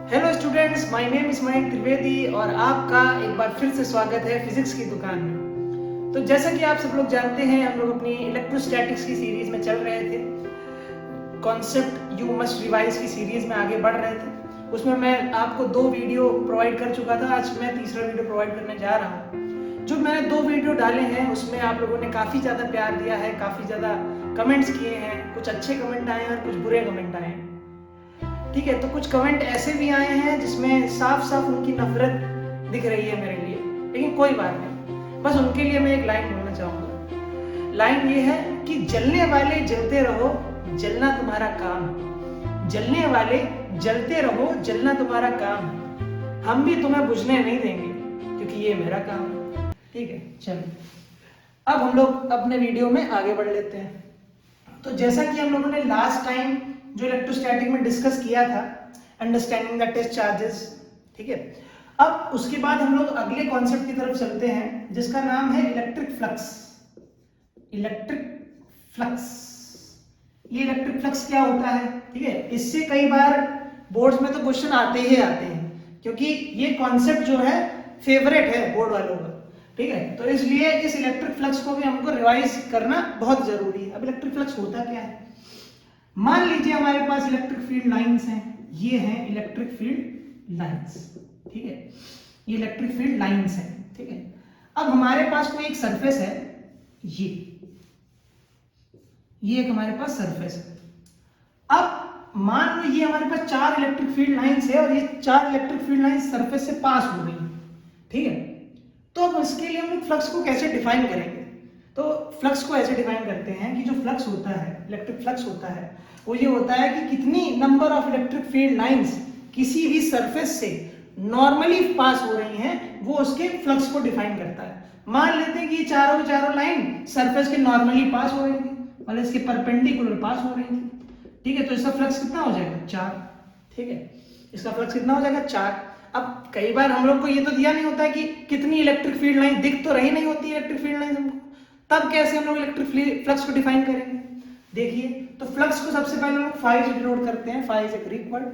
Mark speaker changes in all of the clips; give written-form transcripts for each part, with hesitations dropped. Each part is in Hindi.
Speaker 1: Hello students, my name is Mayank Trivedi और आपका एक बार फिर से स्वागत है फिजिक्स की दुकान में। तो जैसा कि आप सब लोग जानते हैं, हम लोग अपनी इलेक्ट्रोस्टैटिक्स की सीरीज में चल रहे थे। कॉन्सेप्ट यू मस्ट रिवाइज की सीरीज में आगे बढ़ रहे थे। उसमें मैं आपको 2 वीडियो प्रोवाइड कर चुका था। आज मैं तीसरा वीडियो प्रोवाइड करने जा रहा हूँ। जो मैंने 2 वीडियो डाले हैं उसमें आप लोगों ने काफ़ी ज़्यादा प्यार दिया है, काफ़ी ज़्यादा कमेंट्स किए हैं। कुछ अच्छे कमेंट आए हैं और कुछ बुरे कमेंट आए हैं। ठीक है, तो कुछ कमेंट ऐसे भी आए हैं जिसमें साफ साफ उनकी नफरत दिख रही है मेरे लिए, लेकिन कोई बात नहीं। बस उनके लिए मैं एक लाइन बोलना चाहूंगा। लाइन ये है कि जलने वाले जलते रहो, जलना तुम्हारा काम है। जलने वाले जलते रहो, जलना तुम्हारा काम है। हम भी तुम्हें बुझने नहीं देंगे क्योंकि ये मेरा काम है। ठीक है, चलो अब हम लोग अपने वीडियो में आगे बढ़ लेते हैं। तो जैसा कि हम लोगों ने लास्ट टाइम जो इलेक्ट्रोस्टैटिक में डिस्कस किया था, अंडरस्टैंडिंग द टेस्ट चार्जेस, ठीक है। अब उसके बाद हम लोग अगले कॉन्सेप्ट की तरफ चलते हैं जिसका नाम है इलेक्ट्रिक फ्लक्स। इलेक्ट्रिक फ्लक्स, ये इलेक्ट्रिक फ्लक्स क्या होता है? ठीक है, इससे कई बार बोर्ड्स में तो क्वेश्चन आते ही आते हैं क्योंकि ये कॉन्सेप्ट जो है फेवरेट है बोर्ड वालों का। ठीक है, तो इसलिए इस इलेक्ट्रिक फ्लक्स को भी हमको रिवाइज करना बहुत जरूरी है। अब इलेक्ट्रिक फ्लक्स होता क्या है? मान लीजिए हमारे पास इलेक्ट्रिक फील्ड लाइंस हैं, ये हैं इलेक्ट्रिक फील्ड लाइंस। ठीक है, ये इलेक्ट्रिक फील्ड लाइंस हैं। ठीक है, अब हमारे पास कोई एक सरफेस है, ये एक हमारे पास सरफेस है। अब मान लो ये हमारे पास 4 इलेक्ट्रिक फील्ड लाइंस है और ये 4 इलेक्ट्रिक फील्ड लाइंस सरफेस से पास हो रही है। ठीक है, तो अब इसके लिए हम लोग फ्लक्स को कैसे डिफाइन करेंगे? तो फ्लक्स को ऐसे डिफाइन करते हैं कि जो फ्लक्स होता है, इलेक्ट्रिक फ्लक्स होता है, वो ये होता है कि कितनी number of electric field lines किसी भी सरफेस से नॉर्मली पास हो रही हैं, वो उसके फ्लक्स को डिफाइन करता है। मान लेते हैं कि ये चारों लाइन सरफेस के नॉर्मली पास हो रही थी, मतलब इसके परपेंडिकुलर पास हो रही थी। ठीक है, तो इसका फ्लक्स कितना हो जाएगा? 4। ठीक है, इसका फ्लक्स कितना हो जाएगा? 4। अब कई बार हम लोग को ये तो दिया नहीं होता है कि कितनी इलेक्ट्रिक फील्ड लाइन, दिख तो रही नहीं होती इलेक्ट्रिक फील्ड लाइन हमको, तब कैसे हम लोग इलेक्ट्रिक फ्लक्स को डिफाइन करेंगे? देखिए, तो फ्लक्स को सबसे पहले हम लोग फाई से डिनोट करते हैं। Phi is a Greek word,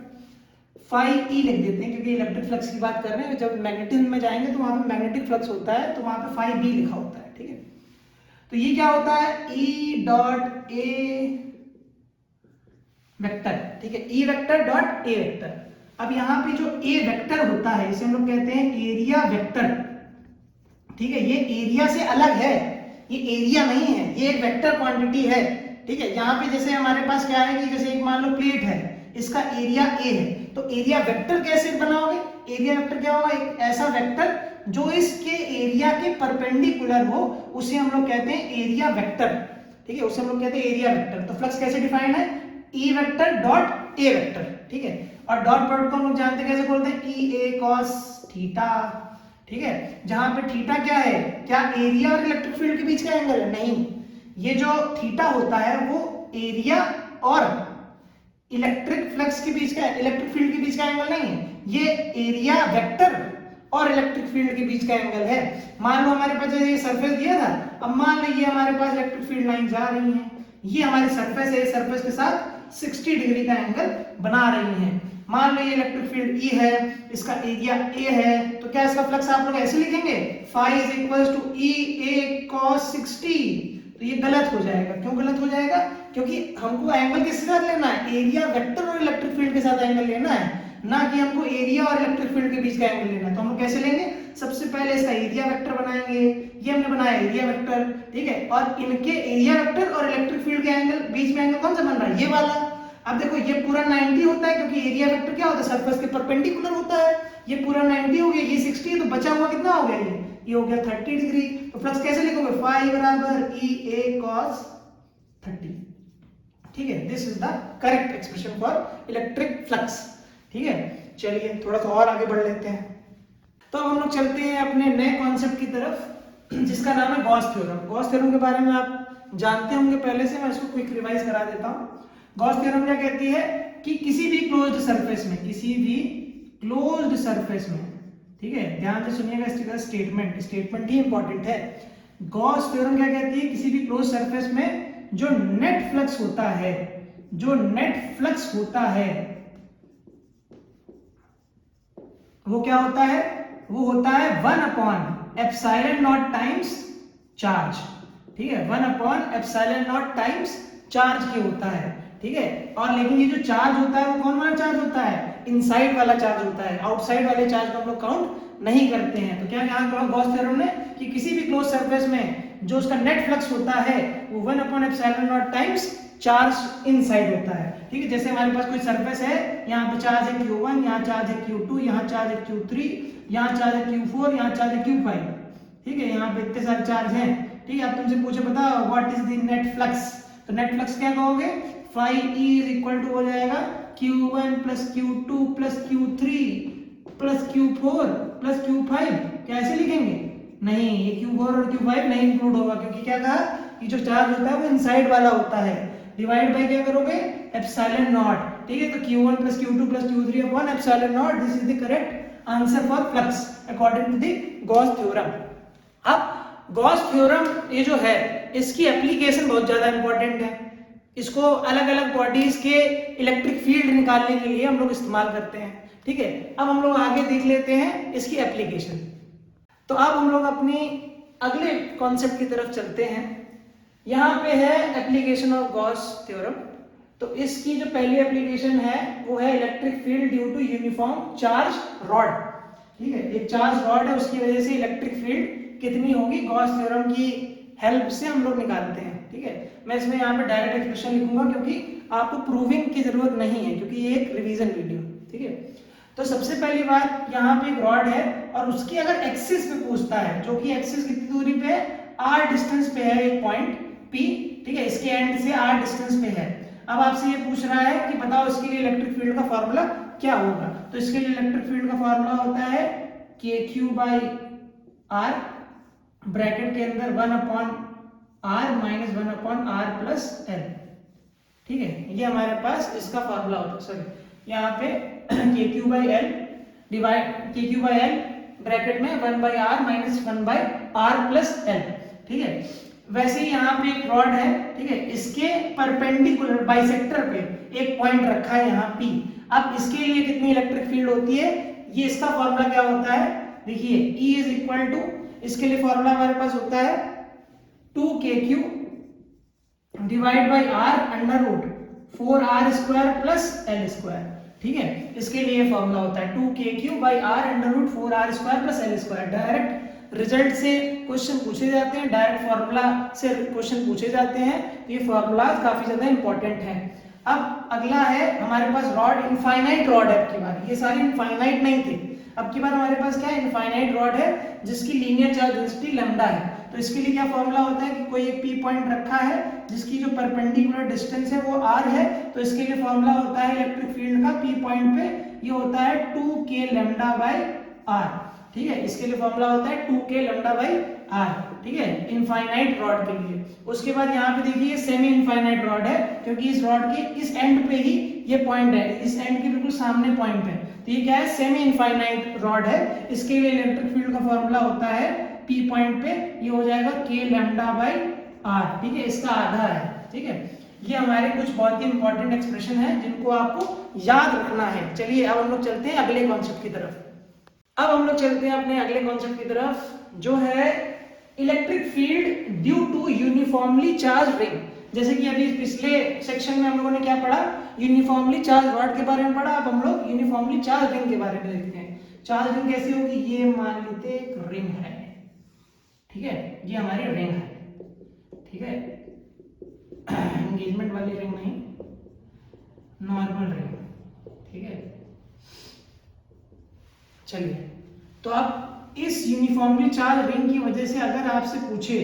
Speaker 1: phi E लिख देते हैं क्योंकि इलेक्ट्रिक फ्लक्स की बात कर रहे हैं। जब मैग्नेटिज्म में जाएंगे तो वहां पे मैग्नेटिक फ्लक्स होता है, तो वहां पे फाई बी लिखा होता है। ठीक है, तो ये क्या होता है? E dot A vector. ठीक है, E vector dot A vector. अब यहाँ पे जो ए वेक्टर होता है इसे हम लोग कहते हैं एरिया वेक्टर। ठीक है, ये एरिया से अलग है, ये एरिया नहीं है, ये एक वेक्टर क्वांटिटी है। ठीक है, यहाँ पे जैसे हमारे पास क्या है कि जैसे एक मान लो प्लेट है, इसका एरिया ए है, तो एरिया वेक्टर कैसे बनाओगे? एरिया वेक्टर क्या होगा? एक ऐसा वेक्टर जो इसके एरिया के परपेंडिकुलर हो, उसे हम लोग कहते हैं एरिया वेक्टर। ठीक है, उसे हम लोग कहते हैं एरिया वेक्टर। तो फ्लक्स कैसे डिफाइंड है? E vector dot A vector. ठीक है, और डॉट प्रोडक्ट को हम लोग जानते कैसे बोलते हैं? ई ए कॉस थीटा। ठीक है, जहां पे थीटा क्या है? क्या एरिया और इलेक्ट्रिक फील्ड के बीच का एंगल है? नहीं, ये जो थीटा होता है वो एरिया और इलेक्ट्रिक फ्लक्स के बीच का, इलेक्ट्रिक फील्ड के बीच का एंगल नहीं है, ये एरिया वेक्टर और इलेक्ट्रिक फील्ड के बीच का एंगल है। मान लो हमारे पास ये सरफेस दिया था, अब मान लीजिए हमारे पास इलेक्ट्रिक फील्ड लाइन जा रही है, ये हमारी सरफेस है, सरफेस के साथ 60 डिग्री का एंगल बना रही है। मान लो ये इलेक्ट्रिक फील्ड ई है, इसका एरिया ए है, तो क्या इसका फ्लक्स आप लोग ऐसे लिखेंगे? Phi is equal to E A cos 60। तो ये गलत हो जाएगा। क्यों गलत हो जाएगा? क्योंकि हमको एंगल किसके साथ लेना है? एरिया वेक्टर और इलेक्ट्रिक फील्ड के साथ एंगल लेना है, ना कि हमको एरिया और इलेक्ट्रिक फील्ड के बीच का एंगल लेना है। तो हम लोग कैसे लेंगे? सबसे पहले इसका एरिया वेक्टर बनाएंगे, ये हमने बनाया एरिया वेक्टर। ठीक है, और इनके एरिया वेक्टर और इलेक्ट्रिक फील्ड के एंगल, बीच में एंगल कौन सा बन रहा है? ये वाला। अब देखो, ये पूरा 90 होता है क्योंकि एरिया वेक्टर क्या होता है? सरफेस के परपेंडिकुलर होता है। ये पूरा 90 हो गया, ये 60, तो बचा हुआ कितना हो गया? ये हो गया 30 डिग्री। तो फ्लक्स कैसे लिखोगे? फाई बराबर ई ए कॉस 30। ठीक है, this is the correct expression for electric flux. ठीक है, चलिए थोड़ा सा और आगे बढ़ लेते हैं। तो अब हम लोग चलते हैं अपने नए कॉन्सेप्ट की तरफ जिसका नाम है गॉस थ्योरम। गॉस थ्योरम के बारे में आप जानते होंगे पहले से, मैं इसको क्विक रिवाइज करा देता हूं। गॉस थ्योरम क्या कहती है कि किसी भी क्लोज्ड सरफेस में, किसी भी क्लोज्ड सरफेस में, ठीक है, ध्यान से सुनिएगा इसका स्टेटमेंट ही इंपॉर्टेंट है। गॉस थ्योरम क्या कहती है? किसी भी क्लोज्ड सरफेस में जो नेट फ्लक्स होता है, जो नेट फ्लक्स होता है वो क्या होता है, वो होता है 1/ε0 टाइम्स चार्ज, ठीक है, 1/ε0 टाइम्स चार्ज के होता है, ठीक है। और लेकिन ये जो चार्ज होता है वो कौन वाला चार्ज होता है, इनसाइड वाला चार्ज होता है, आउटसाइड वाले चार्ज को हम लोग काउंट नहीं करते हैं। तो क्या यहाँ कहा गॉस थ्योरम ने कि किसी भी क्लोज सरफेस में जो उसका नेट फ्लक्स होता है वो 1/ε0 टाइम्स चार्ज इनसाइड होता है, ठीक है। जैसे हमारे पास कोई सरफेस है, यहाँ पे चार्ज है Q1, यहाँ चार्ज है Q2, यहाँ चार्ज है Q3, यहाँ चार्ज है Q4, यहाँ चार्ज है Q5, ठीक है, यहाँ पे इतने सारे चार्ज हैं, ठीक है। अब तुमसे पूछे बताओ what is the net flux, तो नेट फ्लक्स क्या कहोगे, phi E is equal to हो जाएगा Q1 plus Q2 plus Q3 plus Q4 plus Q5। कैसे लिखेंगे, नहीं, ये Q4 और Q5 नहीं इंक्लूड होगा, क्योंकि क्या कहा कि जो चार्ज होता है वो इनसाइड वाला होता है, डिवाइड बाय क्या करोगे, एप्सिलॉन नॉट, ठीक है। तो Q1 plus Q2 plus Q3 upon epsilon naught, this is the correct answer for flux according to the Gauss theorem. अब गॉस थ्योरम ये जो है इसकी एप्लीकेशन बहुत ज्यादा इंपॉर्टेंट है, इसको अलग अलग बॉडीज के इलेक्ट्रिक फील्ड निकालने के लिए हम लोग इस्तेमाल करते हैं, ठीक है। अब हम लोग आगे देख लेते हैं इसकी एप्लीकेशन। तो अब हम लोग अपनी अगले कॉन्सेप्ट की तरफ चलते हैं। यहाँ पे है एप्लीकेशन ऑफ गॉस थ्योरम। तो इसकी जो पहली एप्लीकेशन है वो है electric field due to uniform charge rod, ठीक है। एक चार्ज रॉड है, उसकी वजह से इलेक्ट्रिक फील्ड कितनी होगी, गॉस थ्योरम की हेल्प से हम लोग निकालते हैं, ठीक है। मैं इसमें यहाँ पे डायरेक्ट एक्सप्रेशन लिखूंगा क्योंकि आपको प्रूविंग की जरूरत नहीं है, क्योंकि ये एक रिवीजन वीडियो, ठीक है। तो सबसे पहली बात, यहाँ पे एक रॉड है और उसकी अगर एक्सिस पे पूछता है, जो कि एक्सिस कितनी दूरी पे है, r डिस्टेंस पे है एक पॉइंट P, ठीक है, इसके एंड से r डिस्टेंस पे है। अब आपसे ये पूछ रहा है कि बताओ इसके लिए इलेक्ट्रिक फील्ड का फॉर्मूला क्या होगा। तो इसके लिए इलेक्ट्रिक फील्ड का फॉर्मूला होता है KQ/R, ब्रैकेट के अंदर 1/r minus 1/r plus l, ठीक है। ये हमारे पास इसका फॉर्मूला होता है, सॉरी यहाँ पे KQ/L डिवाइड KQ/L ब्रैकेट में 1/r minus 1/r plus l, ठीक है। वैसे ही यहाँ पे एक रॉड है, ठीक है, इसके परपेंडिकुलर बाइसेक्टर पे एक पॉइंट रखा है यहाँ P। अब इसके लिए कितनी इलेक्ट्रिक फील्ड होती है, ये इसका फॉर्मूला क्या होता है, देखिए E इज इक्वल टू, इसके लिए फॉर्मूला हमारे पास होता है 2KQ divide by R under root 4r square plus l square, ठीक है। इसके लिए फॉर्मूला होता है 2KQ by R under root 4r square plus l square. Direct result से क्वेश्चन पूछे जाते हैं, डायरेक्ट फॉर्मूला से क्वेश्चन पूछे जाते हैं, तो ये फॉर्मूला काफी ज्यादा इंपॉर्टेंट है। अब अगला है हमारे पास रॉड, इनफाइनाइट रॉड है, अब की बार ये सारे इनफाइनाइट नहीं थे, अब की बार हमारे पास क्या है, इनफाइनाइट रॉड है जिसकी लीनियर चार्ज डेंसिटी लैम्डा है। तो इसके लिए क्या फॉर्मूला होता है कि कोई एक P पॉइंट रखा है जिसकी जो परपेंडिकुलर डिस्टेंस है वो r है, तो इसके लिए फॉर्मूला होता है इलेक्ट्रिक फील्ड का P पॉइंट पे, ये होता है 2k लैम्डा बाई r, ठीक है। इसके लिए फॉर्मूला होता है 2k लैम्डा बाई r, ठीक है, इनफाइनाइट रॉड के लिए। उसके बाद यहाँ पे देखिए सेमी इनफाइनाइट रॉड है, क्योंकि इस रॉड के इस एंड पे ही ये पॉइंट है, इस एंड के बिल्कुल सामने पॉइंट है, तो ये क्या है, सेमी इनफाइनाइट रॉड है। इसके लिए इलेक्ट्रिक फील्ड का फॉर्मूला होता है P पॉइंट पे, ये हो जाएगा k लैम्डा बाई r, ठीक है, इसका आधा है, ठीक है। ये हमारे कुछ बहुत ही इंपॉर्टेंट एक्सप्रेशन है जिनको आपको याद रखना है। चलिए अब हम लोग चलते हैं अगले कॉन्सेप्ट की तरफ। अब हम लोग चलते हैं अपने अगले कॉन्सेप्ट की तरफ, जो है electric field due to uniformly charge ring. जैसे कि अभी पिछले सेक्शन में हम लोगों ने क्या पढ़ा, यूनिफॉर्मली चार्ज रॉड के बारे में पढ़ा, अब हम लोग यूनिफॉर्मली चार्ज रिंग के बारे में देखते हैं। चार्ज रिंग कैसी होगी, ये मान लेते एक रिंग है, ठीक है, ये हमारी रिंग है, ठीक है, एंगेजमेंट वाली रिंग नहीं, नॉर्मल रिंग, ठीक है। चलिए, तो अब इस यूनिफॉर्मली चार्ज रिंग की वजह से अगर आपसे पूछे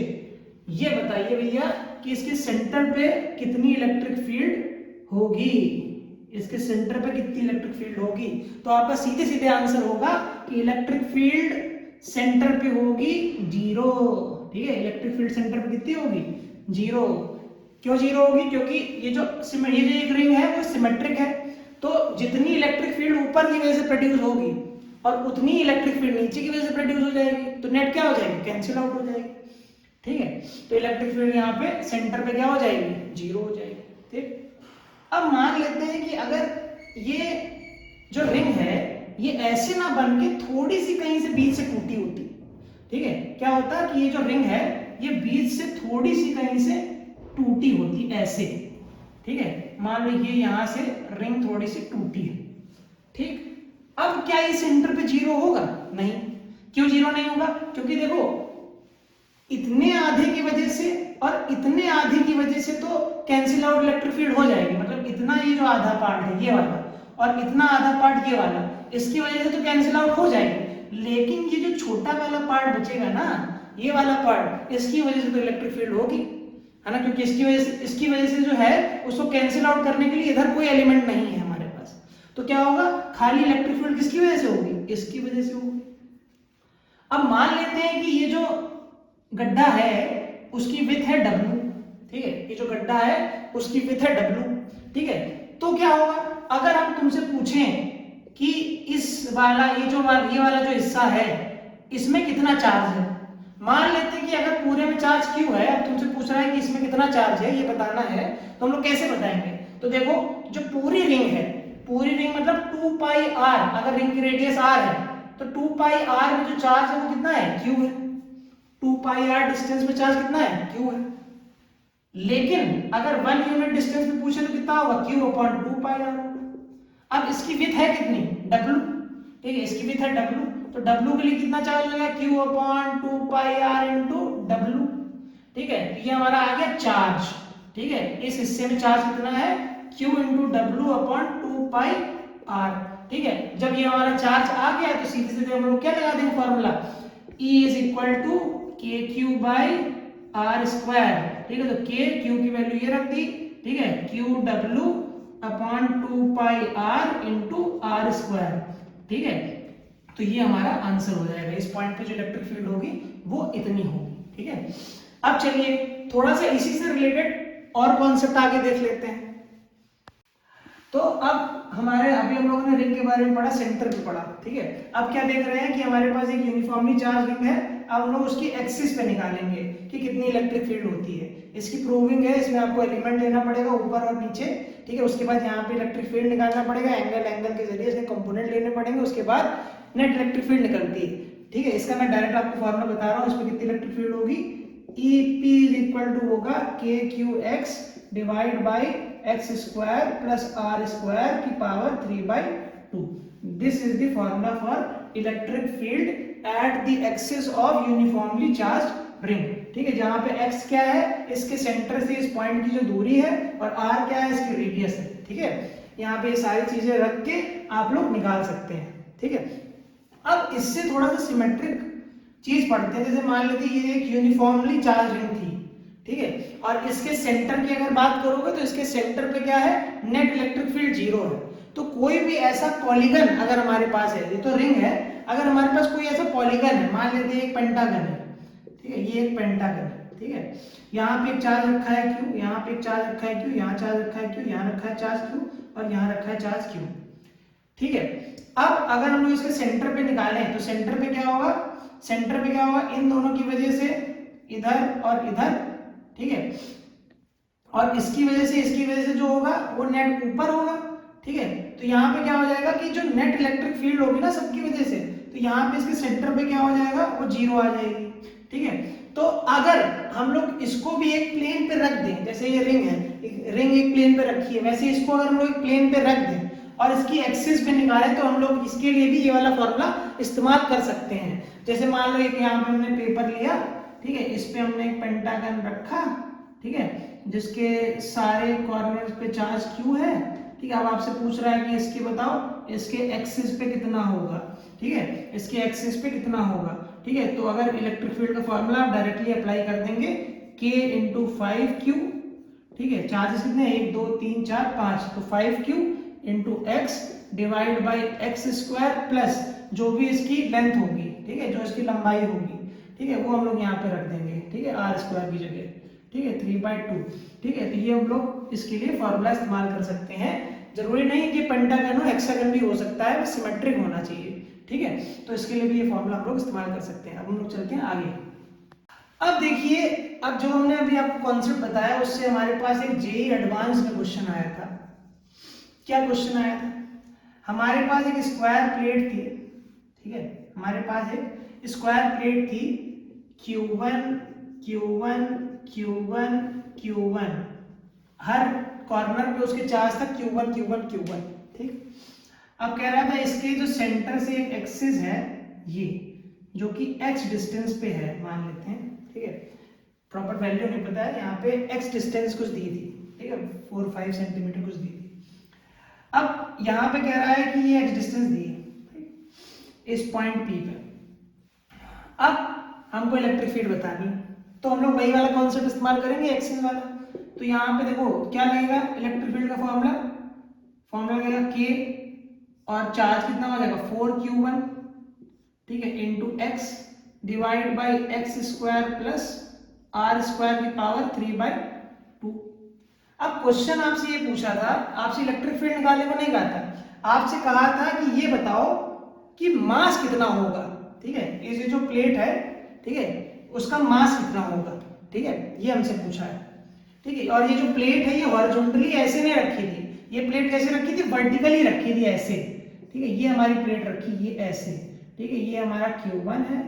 Speaker 1: ये बताइए भैया कि इसके सेंटर पे कितनी इलेक्ट्रिक फील्ड होगी, इसके सेंटर पे कितनी इलेक्ट्रिक फील्ड होगी, तो आपका सीधे सीधे आंसर होगा कि इलेक्ट्रिक फील्ड सेंटर पे होगी 0, ठीक है। इलेक्ट्रिक फील्ड सेंटर पे कितनी होगी, 0। क्यों 0 होगी, क्योंकि ये जो एक रिंग है वो सिमेट्रिक है, तो जितनी इलेक्ट्रिक फील्ड ऊपर की वजह से प्रोड्यूस होगी और उतनी इलेक्ट्रिक फील्ड नीचे की वजह से प्रोड्यूस हो जाएगी, तो नेट क्या हो जाएगी, कैंसिल आउट हो जाएगी, ठीक है। तो इलेक्ट्रिक फील्ड यहाँ पे सेंटर पे क्या हो जाएगी, 0 हो जाएगी, ठीक। अब मान लेते हैं कि अगर ये जो रिंग है ये ऐसे ना बन के थोड़ी सी कहीं से बीच से टूटी होती, ठीक है। क्या होता है कि ये जो रिंग है ये बीच से थोड़ी सी कहीं से टूटी होती ऐसे, ठीक है। मान लो ये यहां से रिंग थोड़ी सी टूटी है, ठीक। अब क्या ये सेंटर पे जीरो होगा? नहीं। क्यों जीरो नहीं होगा? क्योंकि देखो इतने आधे की वजह से और इतने आधे की वजह से तो कैंसिल आउट इलेक्ट्रिक फील्ड हो जाएगी, मतलब इतना ये जो आधा पार्ट है ये वाला और इतना आधा पार्ट ये वाला, इसकी वजह से तो कैंसिल आउट हो जाएगी। लेकिन ये जो छोटा वाला पार्ट बचेगा ना, ये वाला पार्ट, इसकी वजह से तो इलेक्ट्रिक फील्ड होगी, है ना, क्योंकि इसकी वजह से जो है उसको कैंसिल आउट करने के लिए इधर कोई एलिमेंट नहीं है हमारे पास। तो क्या होगा? खाली इलेक्ट्रिक फील्ड किसकी वजह से होगी? इसकी वजह से होगी। अब मान लेते हैं कि ये जो गड्ढा है उसकी विड्थ है W, ठीक है। ये जो गड्ढा है उसकी विड्थ है W, ठीक है। तो क्या होगा अगर हम तुमसे पूछें कि इस वाला ये वाला जो हिस्सा है इसमें कितना चार्ज है। मान लेते हैं कि अगर पूरे में चार्ज Q है, अब तुमसे पूछ रहा है कि इसमें कितना चार्ज है ये बताना है, तो हम लोग कैसे बताएंगे? तो देखो जो पूरी रिंग है, पूरी रिंग मतलब 2 पाई r, अगर रिंग की रेडियस r है तो 2 पाई r में जो चार्ज है वो कितना है? Q है। 2 पाई r डिस्टेंस पे चार्ज कितना है? Q है। लेकिन अगर 1 यूनिट डिस्टेंस पे पूछे तो कितना होगा? Q अपॉन 2 पाई r। अब इसकी विड्थ है कितनी? W, ठीक है। इसकी विड्थ है W, तो W के लिए कितना चार्ज लगेगा? Q अपॉन 2 पाई r इंटू W, ठीक है। ये हमारा आ गया चार्ज, ठीक है। इस हिस्से में चार्ज कितना है? Q इंटू W अपॉन 2 पाई r, ठीक है। जब ये हमारा चार्ज आ गया तो सीधे सीधे हम लोग क्या लगा देंगे formula, E is equal to KQ by R square, ठीक है। तो K, Q की वैल्यू ये रख दी, ठीक है, QW अपॉन 2 पाई R इंटू R स्क्वायर, ठीक है। तो ये हमारा आंसर हो जाएगा। इस पॉइंट पे जो इलेक्ट्रिक फील्ड होगी वो इतनी होगी, ठीक है। अब चलिए थोड़ा सा इसी से रिलेटेड और कॉन्सेप्ट आगे देख लेते हैं। तो अब हमारे अभी हम लोगों ने रिंग के बारे में पढ़ा, सेंटर पे पढ़ा, ठीक है। अब क्या देख रहे हैं कि हमारे पास एक यूनिफॉर्मली चार्ज रिंग है। अब हम लोग उसकी एक्सिस पे निकालेंगे कि कितनी इलेक्ट्रिक फील्ड होती है। इसकी प्रूविंग है, इसमें आपको एलिमेंट लेना पड़ेगा ऊपर और नीचे, ठीक है। उसके बाद यहाँ पे इलेक्ट्रिक फील्ड निकालना पड़ेगा, एंगल के जरिए इसके कंपोनेंट लेने पड़ेंगे, उसके बाद नेट इलेक्ट्रिक फील्ड निकलती है, ठीक है। इसका मैं डायरेक्ट आपको फॉर्मूला बता रहा हूँ, इसमें कितनी इलेक्ट्रिक फील्ड होगी। EP इज इक्वल टू होगा KQX divide by x square plus r square की power 3/2। This is the formula for electric field at the axis of uniformly charged ring, ठीक है। जहां पे x क्या है? इसके सेंटर से इस पॉइंट की जो दूरी है, और r क्या है? इसकी रेडियस है, ठीक है। यहाँ पे ये सारी चीजें रख के आप लोग निकाल सकते हैं, ठीक है। अब इससे थोड़ा सा सिमेट्रिक चीज पढ़ते हैं। जैसे मान लेते ये एक यूनिफॉर्मली चार्ज रिंग थी, ठीक है, और इसके सेंटर की अगर बात करोगे तो इसके सेंटर पे क्या है? नेट इलेक्ट्रिक फील्ड 0 है। तो कोई भी ऐसा पॉलीगन अगर हमारे पास है, ये तो रिंग है, अगर हमारे पास कोई ऐसा पॉलीगन है, मान लेते हैं एक पेंटागन है, ठीक है, ये एक पेंटागन है, ठीक है। यहाँ पे एक चार्ज रखा है Q, यहाँ पे एक चार्ज रखा है Q, यहाँ चार्ज रखा है Q, यहाँ रखा है चार्ज Q, और यहाँ रखा है चार्ज Q, ठीक है। अब अगर हम लोग इसके सेंटर पे निकालें तो सेंटर पे क्या होगा? सेंटर पे क्या होगा? इन दोनों की वजह से इधर और इधर, ठीक है, और इसकी वजह से जो होगा वो नेट ऊपर होगा, ठीक है। तो यहाँ पे क्या हो जाएगा कि जो नेट इलेक्ट्रिक फील्ड होगी ना सबकी वजह से, तो यहाँ पे इसके सेंटर पे क्या हो जाएगा? वो 0 आ जाएगी, ठीक है। तो अगर हम लोग इसको भी एक प्लेन पे रख दें, जैसे ये रिंग है, रिंग एक प्लेन पे रखी है, वैसे इसको अगर हम लोग एक प्लेन पे रख दें और इसकी एक्सिस पे निकालें तो हम लोग इसके लिए भी ये वाला फॉर्मूला इस्तेमाल कर सकते हैं। जैसे मान लो एक यहाँ पे हमने पेपर लिया, ठीक है, इस पे हमने एक पेंटागन रखा, ठीक है, जिसके सारे कॉर्नर्स पे चार्ज Q है, ठीक है। अब आपसे पूछ रहा है कि इसके बताओ इसके एक्सिस पे कितना होगा, ठीक है, इसके एक्सिस पे कितना होगा, ठीक है। तो अगर इलेक्ट्रिक फील्ड का फॉर्मूला आप डायरेक्टली अप्लाई कर देंगे, K इंटू 5Q, ठीक है, चार्जेस कितने? 1 2 3 4 5, तो 5Q into x divide by x square plus जो भी इसकी लेंथ होगी, ठीक है, जो इसकी लंबाई होगी, ठीक है, वो हम लोग यहाँ पे रख देंगे, ठीक है, r स्क्वायर की जगह, ठीक है, 3/2, ठीक है। तो ये हम लोग इसके लिए फॉर्मूला इस्तेमाल कर सकते हैं। जरूरी नहीं कि पेंटागन हो, हेक्सागन भी हो सकता है, बस सिमेट्रिक होना चाहिए, ठीक है। तो इसके लिए भी ये फॉर्मूला हम लोग इस्तेमाल कर सकते हैं। अब हम लोग चलते हैं आगे। अब देखिए, अब जो हमने अभी आपको कॉन्सेप्ट बताया उससे हमारे पास एक जेईई एडवांस में क्वेश्चन आया था। क्या क्वेश्चन आया था? हमारे पास एक स्क्वायर प्लेट थी, ठीक है, हमारे पास एक स्क्वायर प्लेट थी Q1 Q1 Q1 Q1, हर कॉर्नर पे उसके चार्ज था Q1 Q1 Q1, ठीक। अब कह रहा था इसके जो सेंटर से एक एक्सिस है ये, जो कि x डिस्टेंस पे है मान लेते हैं, ठीक है, प्रॉपर वैल्यू नहीं पता है, यहाँ पे x डिस्टेंस कुछ दी थी, ठीक है, 4-5 सेंटीमीटर कुछ दी थी। अब यहाँ पे कह रहा है कि ये x डिस्टेंस दी है इस पॉइंट P पे। अब हमको इलेक्ट्रिक फील्ड बतानी है, तो हम लोग वही वाला कॉन्सेप्ट इस्तेमाल करेंगे, एक्सिस वाला। तो यहाँ पे देखो क्या लगेगा, इलेक्ट्रिक फील्ड का फॉर्मूला लगेगा K, और चार्ज कितना हो जाएगा 4Q1, ठीक है, into x divide by x square plus r square की पावर 3/2। अब क्वेश्चन आपसे ये पूछा था, आपसे इलेक्ट्रिक फील्ड निकालने को नहीं कहा था, आपसे कहा था कि ये बताओ कि मास कितना होगा, ठीक है, ये जो प्लेट है, ठीक है, उसका मास कितना होगा, ठीक है, ये हमसे पूछा है, ठीक है। और ये जो प्लेट है ये हॉरिजॉन्टली ऐसे नहीं रखी थी, ये प्लेट कैसे रखी थी, वर्टिकली रखी थी ऐसे, ठीक है, ये हमारी प्लेट रखी ये ऐसे, ठीक है, ये हमारा Q1 है,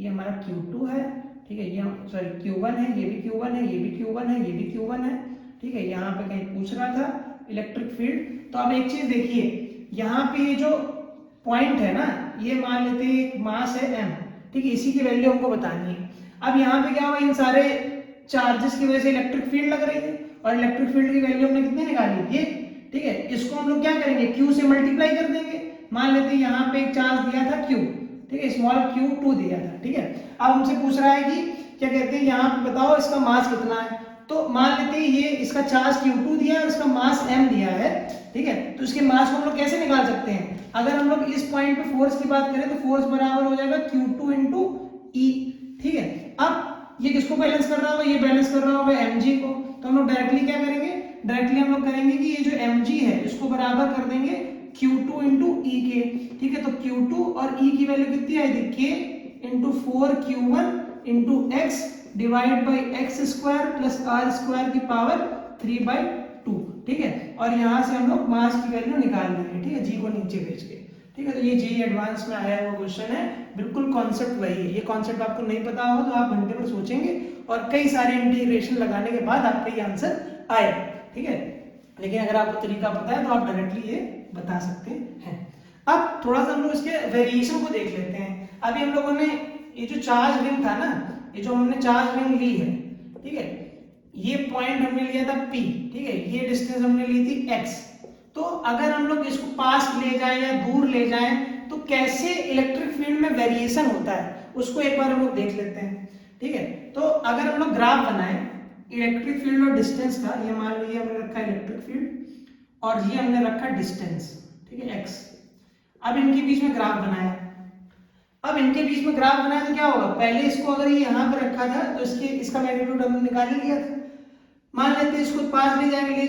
Speaker 1: ये हमारा Q2 है, ठीक है, ये सॉरी Q1 है, ये भी Q1 है, ये भी Q1 है, ये भी Q1 है, ठीक है। यहाँ पे कहीं पूछ रहा था इलेक्ट्रिक फील्ड, तो अब एक चीज देखिए, यहाँ पे ये जो पॉइंट है ना, ये मान लेते हैं एक मास है m, ठीक है, इसी की वैल्यू हमको बतानी है। अब यहाँ पे क्या हुआ, इन सारे चार्जेस की वजह से इलेक्ट्रिक फील्ड लग रही है, और इलेक्ट्रिक फील्ड की वैल्यू हमने कितनी निकाली ये, ठीक है, इसको हम लोग क्या करेंगे, Q से मल्टीप्लाई कर देंगे। मान लेते हैं यहाँ पे एक चार्ज दिया था Q, ठीक है, स्मॉल Q2 दिया था, ठीक है। अब हमसे पूछ रहा है कि क्या कहते हैं, यहाँ पे बताओ इसका मास कितना है, तो मान लेते हैं ये इसका चार्ज Q2 दिया है और इसका मास m दिया है, ठीक है, तो इसके मास को हम लोग कैसे निकाल सकते हैं, अगर हम लोग इस पॉइंट पे फोर्स की बात करें तो फोर्स बराबर हो जाएगा Q2 इंटू E, ठीक है। अब ये किसको बैलेंस कर रहा होगा, ये बैलेंस कर रहा होगा mg को, तो हम लोग डायरेक्टली क्या करेंगे, डायरेक्टली हम लोग करेंगे कि ये जो mg है इसको बराबर कर देंगे Q2 इंटू E के, ठीक है, तो Q2 और E की वैल्यू कितनी आई थी, K into 4Q1 into x divide by x square plus r square की पावर 3/2, ठीक है। और यहाँ से हम लोग मास की वैल्यू निकाल लेंगे, ठीक है, जी को नीचे भेज के, ठीक है। तो ये जेईई एडवांस में आया हुआ क्वेश्चन है, बिल्कुल कॉन्सेप्ट वही है। ये कॉन्सेप्ट आपको नहीं पता होगा तो आप घंटे पर सोचेंगे और कई सारे इंटीग्रेशन लगाने के बाद आपका ये आंसर आएगा, ठीक है। लेकिन अगर आपको तरीका पता है तो आप डायरेक्टली ये बता सकते हैं। अब थोड़ा सा हम लोग इसके वेरिएशन को देख लेते हैं। अभी हम लोगों ने ये जो चार्ज रिंग था ना, ये जो हमने चार्ज रिंग ली है, ठीक है, ये पॉइंट हमने लिया था P, ठीक है, ये डिस्टेंस हमने ली थी x। तो अगर हम लोग इसको पास ले जाएं या दूर ले जाएं तो कैसे इलेक्ट्रिक फील्ड में वेरिएशन होता है उसको एक बार हम लोग देख लेते हैं, ठीक है। तो अगर हम लोग ग्राफ बनाएं इलेक्ट्रिक फील्ड और डिस्टेंस का, ये मान लीजिए हमने रखा इलेक्ट्रिक फील्ड और ये हमने रखा डिस्टेंस, ठीक है, x। अब इनके बीच में ग्राफ बनाया, अब इनके बीच में ग्राफ बनाया तो क्या होगा, पहले इसको अगर ये यहाँ पे रखा था तो इसका मैग्नीट्यूड हमने निकाल ही लिया था। मान लेते हैं इसको पास ले जाएंगे,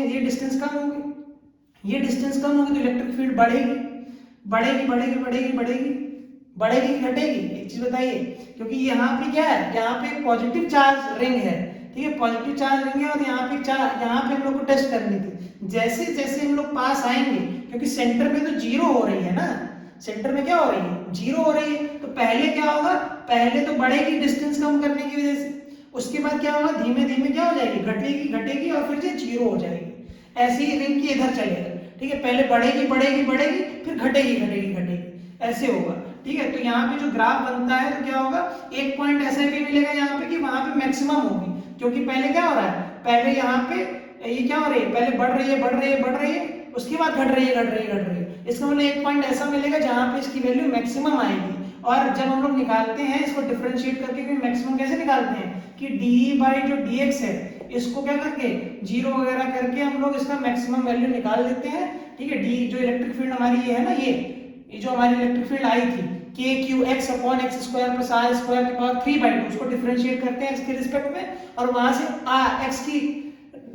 Speaker 1: ये डिस्टेंस कम होगी, ये डिस्टेंस कम होगी तो इलेक्ट्रिक फील्ड बढ़ेगी बढ़ेगी बढ़ेगी बढ़ेगी बढ़ेगी बढ़ेगी कि घटेगी, एक चीज बताइए, क्योंकि यहाँ पे क्या है, यहाँ पे पॉजिटिव चार्ज रिंग है, ठीक है, पॉजिटिव चार्ज रिंग है और यहाँ पे हम लोग को टेस्ट करनी थी। जैसे जैसे हम लोग पास आएंगे, क्योंकि सेंटर में तो जीरो हो रही है ना, सेंटर में क्या हो रही है, जीरो हो रही है, तो पहले क्या होगा, पहले तो बढ़ेगी डिस्टेंस कम करने की वजह से, उसके बाद क्या होगा, धीमे धीमे क्या हो जाएगी, घटेगी घटेगी और फिर से जीरो हो जाएगी। ऐसे ही रिंग की इधर चलेगा, ठीक है, पहले बढ़ेगी बढ़ेगी बढ़ेगी फिर घटेगी घटेगी घटेगी, ऐसे होगा, ठीक है। तो यहाँ पे जो ग्राफ बनता है तो क्या होगा, एक पॉइंट ऐसा भी मिलेगा यहाँ पे कि वहां पे मैक्सिमम होगी, क्योंकि पहले क्या हो रहा है, पहले यहाँ पे ये क्या हो रही है, पहले बढ़ रही है बढ़ रही है बढ़ रही है, उसके बाद घट रही है घट रही है घट रही है। इसका मतलब एक पॉइंट ऐसा मिलेगा जहां पे इसकी वैल्यू मैक्सिमम आएगी। और जब हम लोग निकालते हैं इसको डिफरेंशिएट करके, कि मैक्सिमम कैसे निकालते हैं कि डी बाई जो dx है इसको क्या करके जीरो वगैरह करके हम लोग इसका मैक्सिमम वैल्यू निकाल लेते हैं, ठीक है। डी जो इलेक्ट्रिक फील्ड हमारी ये है ना, ये जो हमारी इलेक्ट्रिक फील्ड आई थी KQX upon x square plus r square की पावर 3/2, उसको डिफरेंशिएट करते हैं x के रिस्पेक्ट में और वहां से x की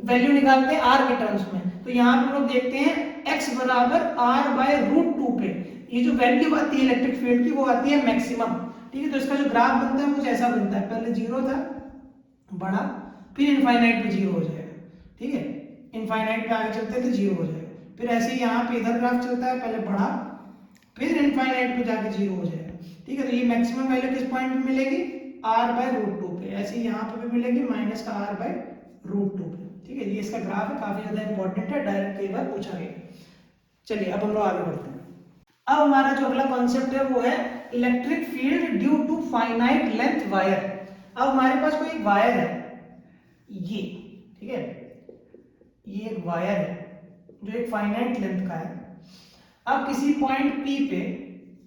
Speaker 1: वैल्यू निकालते हैं r के टर्म्स में। तो यहाँ पे हम लोग देखते हैं x बराबर r/√2 पे ये जो वैल्यू आती है इलेक्ट्रिक फील्ड की वो आती है मैक्सिमम, ठीक है। तो इसका जो ग्राफ बनता है कुछ ऐसा बनता है, पहले जीरो था बढ़ा फिर इनफाइनाइट पे जीरो हो जाएगा, ठीक है, इनफाइनाइट पे आगे चलते तो जीरो हो जाएगा, फिर ऐसे ही यहाँ पे इधर ग्राफ चलता है, पहले बढ़ा फिर इनफाइनाइट पे जाके 0 हो जाएगा। ठीक है, तो ये मैक्सिमम वैल्यू किस पॉइंट पे मिलेगी, r/√2 पे। ऐसे ही यहाँ पे भी मिलेगी माइनस का r/√2 पे। ठीक है, ये इसका ग्राफ है, काफी ज्यादा इंपॉर्टेंट है, डायरेक्ट कई बार पूछा गया। चलिए अब हम लोग आगे बढ़ते हैं। अब हमारा जो अगला कॉन्सेप्ट है वो है electric field due to finite length wire. अब हमारे पास कोई एक वायर है, ये, ठीक है, ये एक वायर है जो एक फाइनाइट लेंथ का है। अब किसी पॉइंट P पे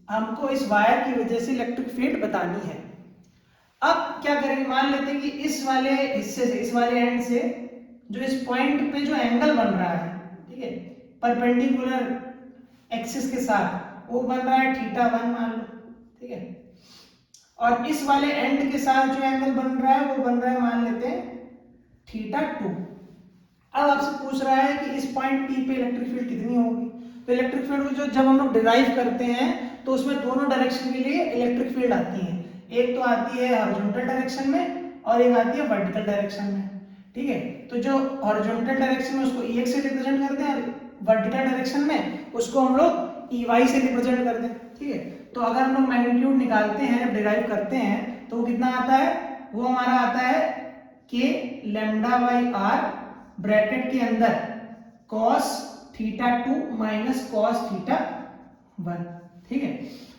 Speaker 1: हमको इस वायर की वजह से इलेक्ट्रिक फील्ड बतानी है। अब क्या करेंगे, मान लेते हैं कि इस वाले हिस्से से, इस वाले एंड से जो इस पॉइंट पे जो एंगल बन रहा है, ठीक है, परपेंडिकुलर एक्सिस के साथ, वो बन रहा है θ1 मान लो। ठीक है, और इस वाले एंड के साथ जो एंगल बन रहा है वो बन रहा है, मान लेते हैं θ2। अब आपसे पूछ रहा है कि इस पॉइंट P पे इलेक्ट्रिक फील्ड कितनी होगी। तो इलेक्ट्रिक फील्ड को जो जब हम लोग डिराइव करते हैं तो उसमें दोनों डायरेक्शन के लिए इलेक्ट्रिक फील्ड आती है। एक तो आती है हॉरिजॉन्टल डायरेक्शन में और एक आती है वर्टिकल डायरेक्शन में। ठीक है, तो जो हॉरिजॉन्टल डायरेक्शन में उसको EX से रिप्रेजेंट करते हैं, वर्टिकल डायरेक्शन में उसको हम लोग EY से रिप्रेजेंट करते हैं। ठीक है, तो अगर हम लोग मैग्नीट्यूड निकालते हैं, जब डिराइव करते हैं तो वो कितना आता है, वो हमारा आता है k λ/r ब्रैकेट के अंदर cos θ2 माइनस cos θ1। ठीक है,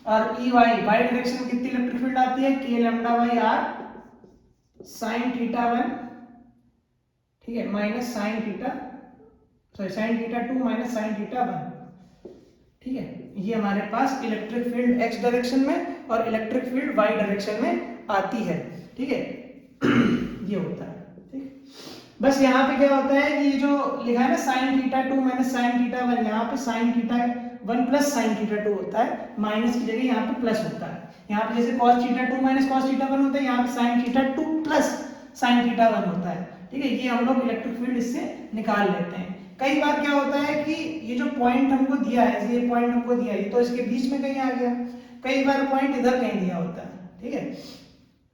Speaker 1: और EY वाई डायरेक्शन में कितनी इलेक्ट्रिक फील्ड आती है, k λ/r sin θ1, ठीक है, माइनस sin θ2 माइनस sin θ1। ठीक है, ये हमारे पास इलेक्ट्रिक फील्ड x डायरेक्शन में और इलेक्ट्रिक फील्ड y डायरेक्शन में आती है। ठीक है, ये होता है। ठीक, बस यहाँ पे क्या होता है कि ये जो लिखा है ना sin θ2 माइनस sin θ1, यहाँ पे sin θ1 प्लस sin θ2 होता है, माइनस की जगह यहाँ पे प्लस होता है। यहाँ पे जैसे cos θ2 माइनस cos θ1 होता है, यहाँ पे sin θ2 प्लस sin θ1 होता है। ठीक है, ये हम लोग इलेक्ट्रिक फील्ड इससे निकाल लेते हैं। कई बार क्या होता है कि ये जो पॉइंट हमको दिया है, ये पॉइंट हमको दिया है, तो इसके बीच में कहीं आ गया, कई बार पॉइंट इधर कहीं दिया होता है। ठीक है,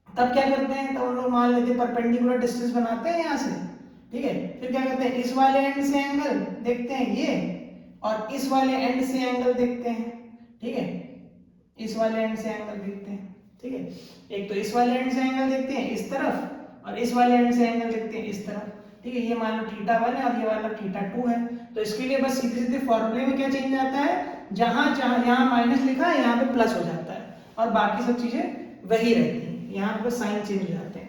Speaker 1: तब क्या करते हैं, तब हम लोग मान लेते हैं परपेंडिकुलर डिस्टेंस बनाते हैं यहाँ से। ठीक है, फिर क्या करते हैं, इस वाले एंड से एंगल देखते हैं ये, और इस वाले एंड से एंगल देखते हैं। ठीक है, इस वाले एंड से एंगल देखते हैं। ठीक है, एक तो इस वाले एंड से एंगल देखते हैं इस तरफ, और इस वाले एंड से एंगल देखते हैं इस तरफ। ठीक है, ये मान लो θ1 है और ये वाला θ2 है। तो इसके लिए बस सीधे सीधे फॉर्मूले में क्या चेंज आता है, जहां जहां यहाँ माइनस लिखा है यहाँ पे प्लस हो जाता है, और बाकी सब चीजें वही रहती हैं, यहाँ पे साइन चेंज हो जाते हैं।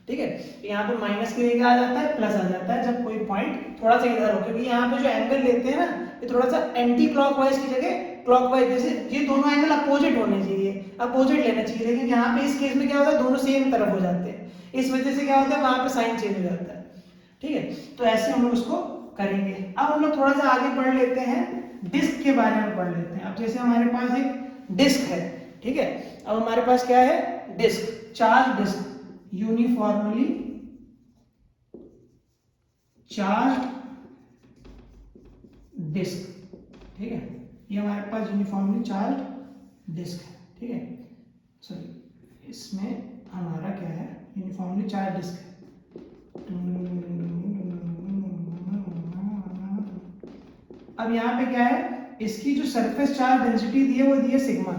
Speaker 1: ठीक है, यहाँ पे माइनस की जगह आ जाता है, प्लस आ जाता है जब कोई पॉइंट थोड़ा सा इधर हो, क्योंकि यहाँ पे जो एंगल लेते हैं ना, ये थोड़ा सा एंटी क्लॉकवाइज की जगह क्लॉकवाइज, जैसे ये दोनों एंगल अपोजिट होने चाहिए, अपोजिट लेना चाहिए, लेकिन यहाँ पे इस केस में क्या होता है, दोनों सेम तरफ हो जाते हैं, इस वजह से क्या होता है, वहां पे साइन चेंज हो जाता है। ठीक है, तो ऐसे हम लोग उसको करेंगे। अब हम लोग थोड़ा सा आगे पढ़ लेते हैं, डिस्क के बारे में पढ़ लेते हैं। अब जैसे हमारे पास एक डिस्क है, ठीक है, अब हमारे पास क्या है, disc, charge disc, uniformly charge disc. ठीक है, ये हमारे पास यूनिफॉर्मली चार्ज डिस्क है। ठीक है, सॉरी, इसमें हमारा क्या है, यूनिफॉर्मली चार्ज डिस्क है। अब यहाँ पे क्या है, इसकी जो सरफेस चार्ज डेंसिटी दी है वो दी है सिग्मा।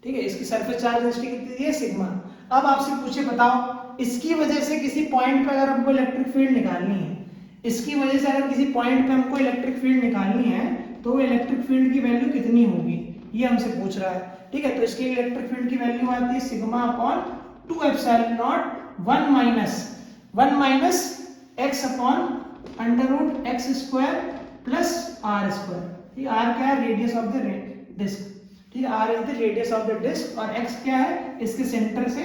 Speaker 1: ठीक है, इसकी सरफेस चार्ज डेंसिटी कितनी दी है, सिग्मा। अब आपसे पूछे बताओ, इसकी वजह से किसी पॉइंट पे अगर हमको इलेक्ट्रिक फील्ड निकालनी है, इसकी वजह से अगर किसी पॉइंट पे हमको इलेक्ट्रिक फील्ड निकालनी है, तो वो इलेक्ट्रिक फील्ड की वैल्यू कितनी होगी, ये हमसे पूछ रहा है। ठीक है, तो इसकी इलेक्ट्रिक फील्ड की वैल्यू आती है sigma upon 2 epsilon naught 1 minus x upon under root x square plus r square. ठीक है, r क्या है, रेडियस ऑफ द डिस्क। ठीक है, r is the radius of the disc, और x क्या है, इसके सेंटर से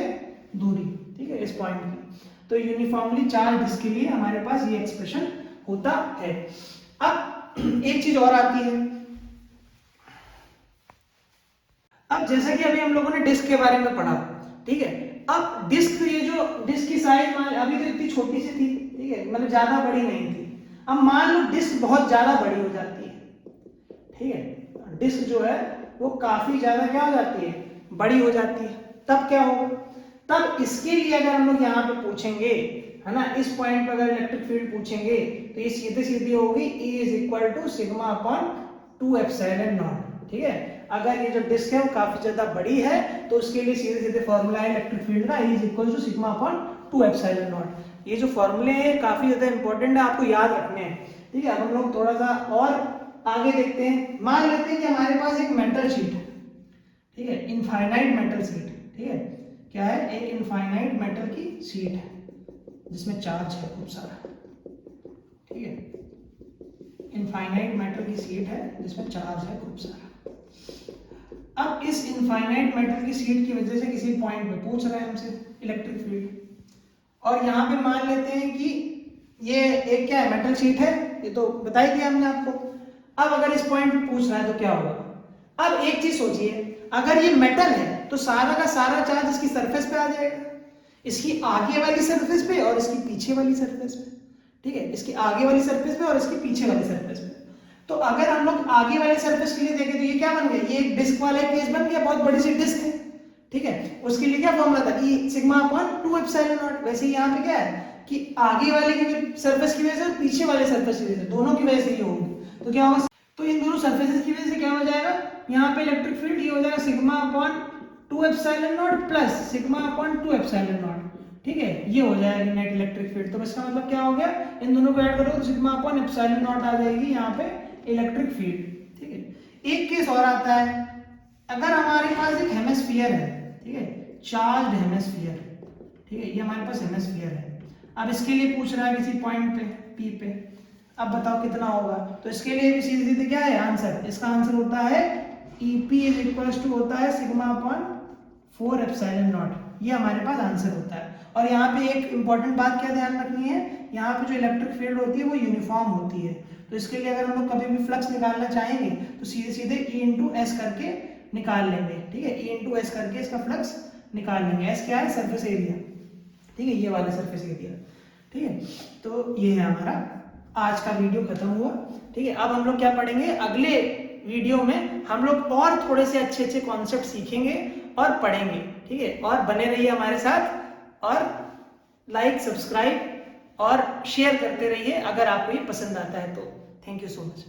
Speaker 1: दूरी। ठीक है, इस पॉइंट की। तो यूनिफॉर्मली चार्ज डिस्क के लिए हमारे पास ये एक्सप्रेशन होता है। अब एक चीज और आती है, अब जैसा कि अभी हम लोगों ने डिस्क के बारे में पढ़ा, ठीक है, अब डिस्क, ये जो डिस्क की साइज अभी तो इतनी छोटी सी थी, ठीक है, मतलब ज्यादा बड़ी नहीं थी। अब मान लो डिस्क बहुत ज्यादा बड़ी हो जाती है, ठीक है, डिस्क जो है वो काफी ज्यादा क्या हो जाती है, बड़ी हो जाती है, तब क्या होगा, तब इसके लिए अगर हम लोग यहाँ पे पूछेंगे, है ना, इस पॉइंट पर अगर इलेक्ट्रिक फील्ड पूछेंगे तो ये सीधे सीधी होगी, E is equal to sigma upon 2 epsilon naught. ठीक है, अगर ये जो डिस्क है वो काफी ज्यादा बड़ी है तो उसके लिए सीधे सीधे फॉर्मूला है इलेक्ट्रिक फील्ड का, E is equal to sigma upon 2 epsilon naught. ये जो फॉर्मूले हैं काफी ज्यादा इंपॉर्टेंट है, आपको याद रखने हैं। ठीक है, अब हम लोग थोड़ा सा और आगे देखते हैं। मान लेते हैं कि हमारे पास एक मेटल शीट है, ठीक है, इनफाइनाइट मेटल शीट। ठीक है, क्या है, एक इनफाइनाइट मेटल की शीट है जिसमें चार्ज है खूब सारा। ठीक है, इनफाइनाइट मेटल की शीट है जिसमें चार्ज है खूब सारा। अब इस इनफाइनाइट मेटल की शीट की वजह से किसी पॉइंट पे पूछ रहा है हमसे इलेक्ट्रिक फील्ड, और यहाँ पे मान लेते हैं कि ये एक क्या है, मेटल शीट है, ये तो बता ही दिया हमने आपको। अब अगर इस पॉइंट पे पूछ रहा है तो क्या होगा। अब एक चीज सोचिए, अगर ये मेटल है तो सारा का सारा चार्ज इसकी सरफेस पे आ जाएगा, इसकी आगे वाली सरफेस पे और इसकी पीछे वाली सरफेस पे। ठीक है, इसकी आगे वाली सरफेस पे और इसकी पीछे वाली सरफेस पे। तो अगर हम लोग आगे वाले सरफेस के लिए देखें तो ये क्या बन गया, ये एक डिस्क वाला केस बन गया, बहुत बड़ी सी डिस्क है। ठीक है, उसके लिए क्या फॉर्मूला था, E sigma upon 2 epsilon not. वैसे ही यहाँ पे क्या है कि आगे वाले की सरफेस की वजह से और पीछे वाले सरफेस की वजह से, दोनों की वजह से ये होगी। तो क्या होगा, तो इन दोनों सरफेसेस की वजह से क्या हो जाएगा, यहाँ पे इलेक्ट्रिक फील्ड ये हो जाएगा sigma upon 2 epsilon not plus sigma upon 2 epsilon naught. ठीक है, ये हो जाएगा नेट इलेक्ट्रिक फील्ड। तो इसका मतलब क्या हो गया, इन दोनों को ऐड करो तो सिग्मा अपॉन एप्सिलॉन नॉट आ जाएगी यहाँ पे इलेक्ट्रिक फील्ड। ठीक है, एक केस और आता है, अगर हमारे पास एक हेमिस्फीयर है, ठीक है, चार्ज्ड हेमिस्फीयर। ठीक है, ये हमारे पास हेमिस्फीयर है। अब इसके लिए पूछ रहा है किसी पॉइंट पे P पे, अब बताओ कितना होगा। तो इसके लिए भी सीधे सीधे क्या है आंसर, इसका आंसर होता है EP इज इक्वल्स टू होता है सिग्मा अपॉन 4 एप्सिलॉन नॉट। ये हमारे पास आंसर होता है। और यहाँ पे एक इंपॉर्टेंट बात क्या ध्यान रखनी है, यहाँ पे जो इलेक्ट्रिक फील्ड होती है वो यूनिफॉर्म होती है। तो इसके लिए अगर हम लोग कभी भी फ्लक्स निकालना चाहेंगे तो सीधे सीधे E इंटू एस करके निकाल लेंगे। ठीक है, E इंटू एस करके इसका फ्लक्स निकाल लेंगे। एस क्या है, सरफेस एरिया। ठीक है, ये वाला सरफेस एरिया। ठीक है, तो ये है हमारा आज का वीडियो खत्म हुआ। ठीक है, अब हम लोग क्या पढ़ेंगे, अगले वीडियो में हम लोग और थोड़े से अच्छे अच्छे कॉन्सेप्ट सीखेंगे और पढ़ेंगे। ठीक है, और बने रहिए हमारे साथ, और लाइक, सब्सक्राइब और शेयर करते रहिए अगर आपको ये पसंद आता है तो। Thank you so much.